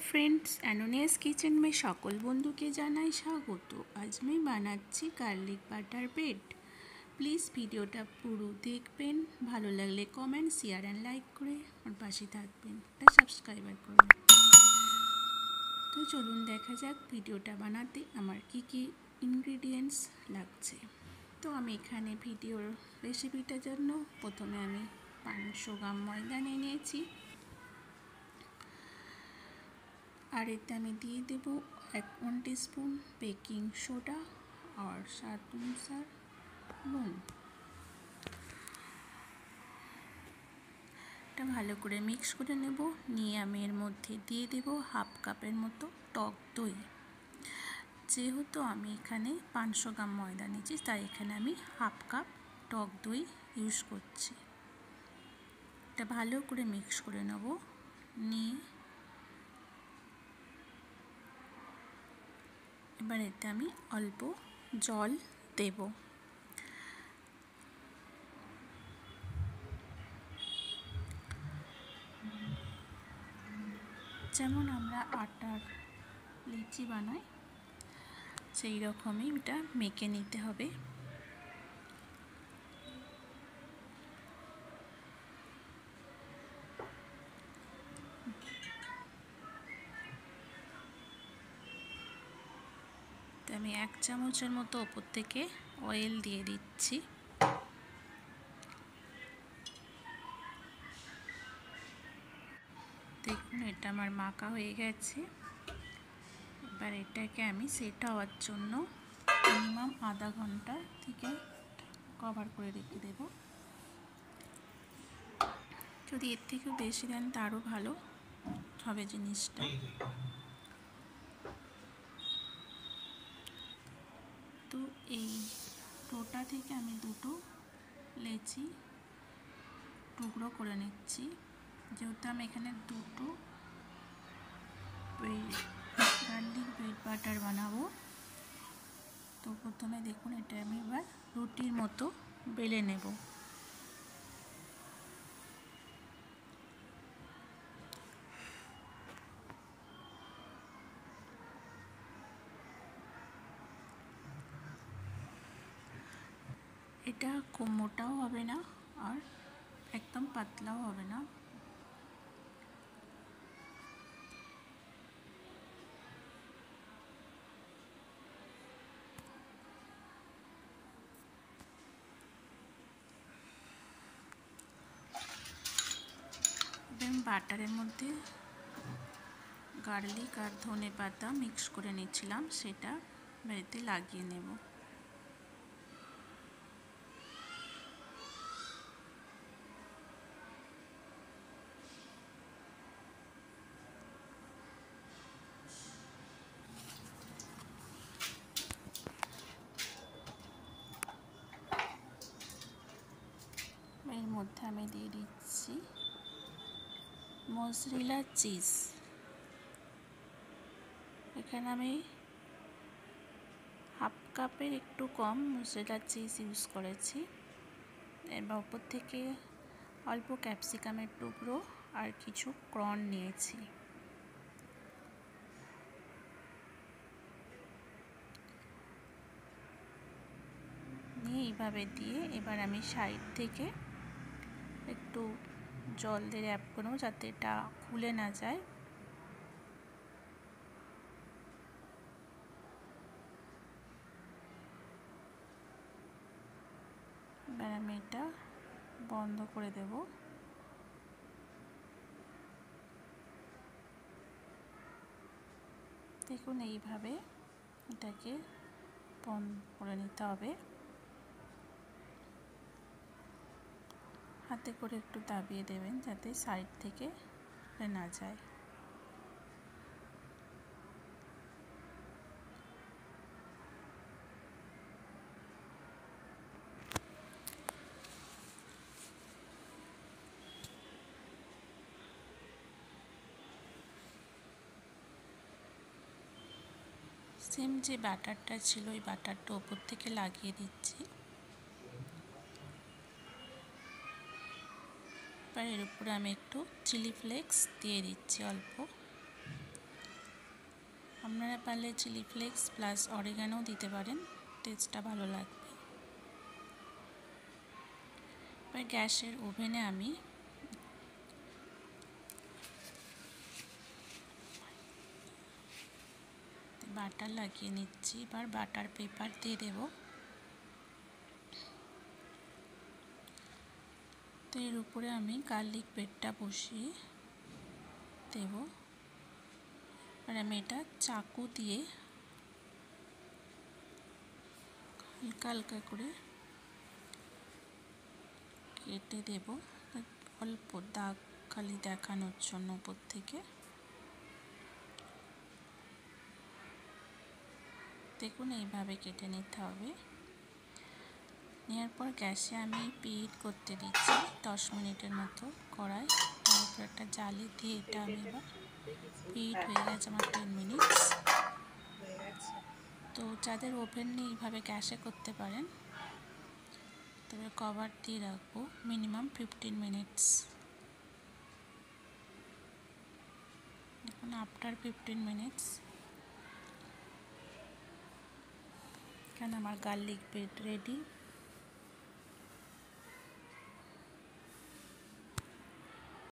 Friends, एनोनियास kitchen में सकल बंधुके जानाई स्वागत। आज मैं बानाচ্ছি गार्लिक बाटार ब्रेड। प्लिज भिडियोटा पुरो देखबेन, भालो लागले कमेंट शेयर एंड लाइक करे और पाशे थाकबेन, सबस्क्राइबर करबेन। तो चलुन देखा जाक भिडियोटा बानाते आमार की इनग्रेडिएंट्स लागছে। तो आमी एखाने भिडियोर रेसिपिटार जन्य प्रथमे आमी 500 ग्राम मयदा निये निয়েছি और एते आमी दिए देब 1 टीस्पून बेकिंग सोडा और स्वाद अनुसार নুন। এটা ভালো করে মিক্স করে নেব। নিয়ে আমি এর মধ্যে দিয়ে দেব হাফ কাপের মতো টক দই। যেহেতু আমি এখানে 500 গ্রাম ময়দা নিয়েছি তাই এখানে আমি হাফ কাপ টক দই ইউজ করছি। এটা ভালো করে মিক্স করে নেব। নিয়ে এবার এতে আমি অল্প জল দেব। যেমন আমরা আটার লিচি বানাই সেই রকমই এটা মেখে নিতে হবে। তো আমি 1 চামচের মতো উপর থেকে অয়েল দিয়ে দিচ্ছি। দেখুন এটা আমার মাখা হয়ে গেছে। এবার এটাকে আমি সেট হওয়ার জন্য মিনিমাম আধা ঘন্টা থেকে কভার করে রেখে দেব। যদি এর থেকেও বেশি দেন তারও ভালো হবে জিনিসটা। তো এই টোটা থেকে আমি দুটো লেচি টুকরো করে নিচ্ছি। যেহেতু আমি এখানে দুটো গার্লিক ব্রেড বাটার বানাবো, তো প্রথমে দেখুন এটা আমি এবার রুটির মতো বেলে নেব। এটা খুব মোটাও হবে না আর একদম পাতলাও হবে না। বাটারের মধ্যে গার্লিক আর ধনে পাতা মিক্স করে নিয়েছিলাম, সেটা এতে লাগিয়ে নেব। এর মধ্যে আমি দিয়ে দিচ্ছি মজরেলা চিজ। এখানে আমি হাফ কাপের একটু কম মজরেলা চিজ ইউজ করেছি। এবার উপর থেকে অল্প ক্যাপসিকামের টুকরো আর কিছু কর্ন নিয়েছি। নিয়ে এইভাবে দিয়ে এবার আমি সাইড থেকে একটু জল দিয়ে র্যাপ করব যাতে এটা খুলে না যায়। এবার আমি এটা বন্ধ করে দেব। দেখুন এইভাবে এটাকে বন্ধ করে নিতে হবে। হাতে করে একটু দাবিয়ে দেবেন যাতে সাইড থেকে না যায়। সেম যে বাটারটা ছিল ওই বাটারটা উপর থেকে লাগিয়ে দিচ্ছি। এবার এর উপরে আমি একটু চিলি ফ্লেক্স দিয়ে দিচ্ছি অল্প। আপনারা পারলে চিলি ফ্লেক্স প্লাস অরিগানো দিতে পারেন, টেস্টটা ভালো লাগবে। এবার গ্যাসের ওভেনে আমি বাটার লাগিয়ে নিচ্ছি। এবার বাটার পেপার দিয়ে দেবো। তো এর উপরে আমি গার্লিক ব্রেডটা বসিয়ে দেব। আর আমি এটা চাকু দিয়ে হালকা হালকা করে কেটে দেব, অল্প দাগ খালি দেখানোর জন্য উপর থেকে। দেখুন এইভাবে কেটে নিতে হবে। নেওয়ার পর গ্যাসে আমি প্রিহিট করতে দিচ্ছি 10 মিনিটের মতো কড়াই। তার উপর একটা জালি দিয়ে এটা আমি এবার প্রিহিট হয়ে গেছে আমার 10 মিনিটস। তো যাদের ওভেন নেই এইভাবে গ্যাসে করতে পারেন। তবে কভার দিয়ে রাখবো মিনিমাম 15 মিনিটস। দেখুন আফটার 15 মিনিটস এখানে আমার গার্লিক ব্রেড রেডি।